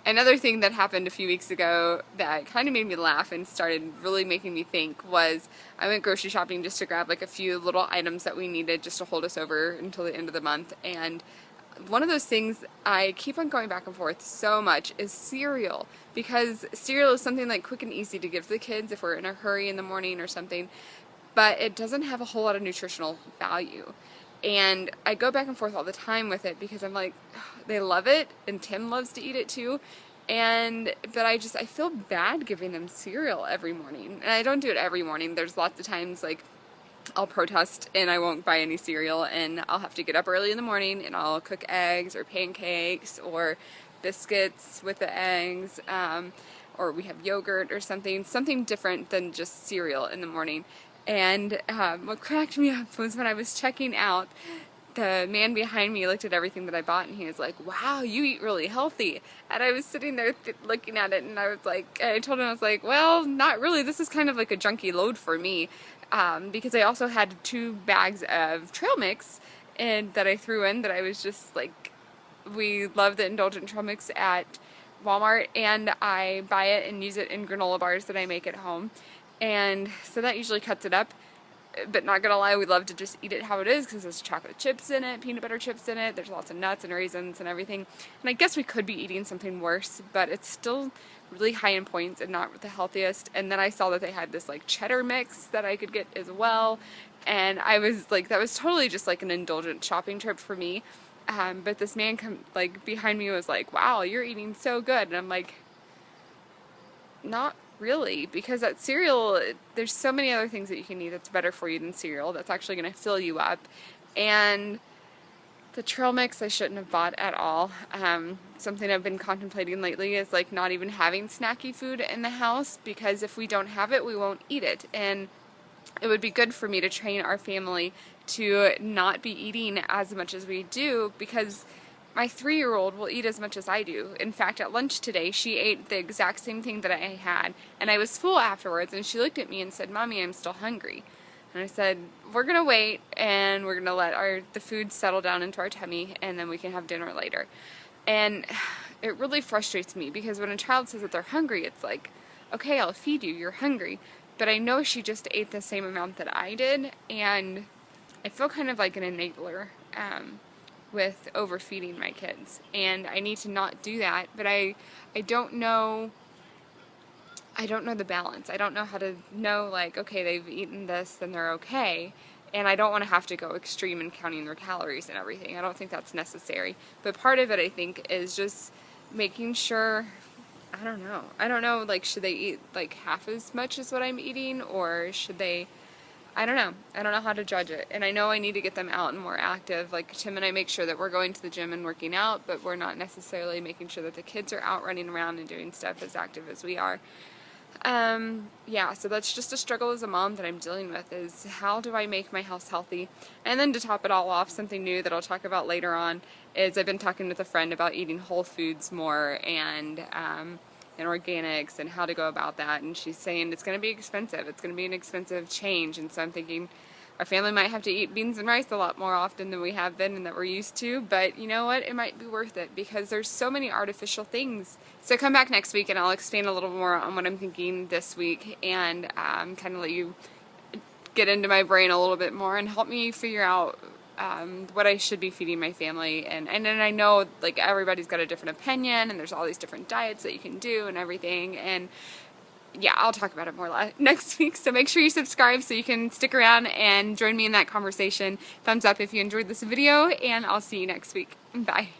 Another thing that happened a few weeks ago that kind of made me laugh and started really making me think was I went grocery shopping just to grab like a few little items that we needed just to hold us over until the end of the month. And one of those things I keep on going back and forth so much is cereal, because cereal is something like quick and easy to give the kids if we're in a hurry in the morning or something, but it doesn't have a whole lot of nutritional value. And I go back and forth all the time with it because I'm like, they love it, and Tim loves to eat it too. But I feel bad giving them cereal every morning. And I don't do it every morning. There's lots of times like I'll protest and I won't buy any cereal, and I'll have to get up early in the morning and I'll cook eggs or pancakes or biscuits with the eggs, or we have yogurt or something different than just cereal in the morning. And what cracked me up was when I was checking out, the man behind me looked at everything that I bought and he was like, "Wow, you eat really healthy." And I was sitting there looking at it, and I was like, I told him, I was like, well, not really. This is kind of like a junky load for me, because I also had 2 bags of trail mix and that I threw in, that I was just like, we love the indulgent trail mix at Walmart, and I buy it and use it in granola bars that I make at home. And so that usually cuts it up, but not gonna lie, we love to just eat it how it is because there's chocolate chips in it, peanut butter chips in it, there's lots of nuts and raisins and everything. And I guess we could be eating something worse, but it's still really high in points and not the healthiest. And then I saw that they had this like cheddar mix that I could get as well, and I was like, that was totally just like an indulgent shopping trip for me. But this man behind me was like, "Wow, you're eating so good," and I'm like, not really, because that cereal, there's so many other things that you can eat that's better for you than cereal, that's actually going to fill you up. And the trail mix I shouldn't have bought at all. Something I've been contemplating lately is like not even having snacky food in the house, because if we don't have it, we won't eat it. And it would be good for me to train our family to not be eating as much as we do, because my 3-year-old will eat as much as I do. In fact, at lunch today, she ate the exact same thing that I had, and I was full afterwards, and she looked at me and said, "Mommy, I'm still hungry." And I said, "We're going to wait, and we're going to let the food settle down into our tummy, and then we can have dinner later." And it really frustrates me, because when a child says that they're hungry, it's like, okay, I'll feed you, you're hungry. But I know she just ate the same amount that I did, and I feel kind of like an enabler with overfeeding my kids, and I need to not do that. But I don't know the balance. I don't know how to know, like, okay, they've eaten this, then they're okay, and I don't want to have to go extreme in counting their calories and everything. I don't think that's necessary. But part of it, I think, is just making sure, I don't know, like, should they eat like half as much as what I'm eating, or should they, I don't know how to judge it. And I know I need to get them out and more active. Like, Tim and I make sure that we're going to the gym and working out, but we're not necessarily making sure that the kids are out running around and doing stuff as active as we are. Yeah, so that's just a struggle as a mom that I'm dealing with, is how do I make my house healthy? And then to top it all off, something new that I'll talk about later on is I've been talking with a friend about eating whole foods more, and organics, and how to go about that. And she's saying it's going to be expensive. It's going to be an expensive change. And so I'm thinking our family might have to eat beans and rice a lot more often than we have been and that we're used to. But you know what? It might be worth it, because there's so many artificial things. So come back next week and I'll expand a little more on what I'm thinking this week, and kind of let you get into my brain a little bit more and help me figure out what I should be feeding my family. And then I know, like, everybody's got a different opinion, and there's all these different diets that you can do and everything. And yeah, I'll talk about it more next week. So make sure you subscribe so you can stick around and join me in that conversation. Thumbs up if you enjoyed this video, and I'll see you next week. Bye.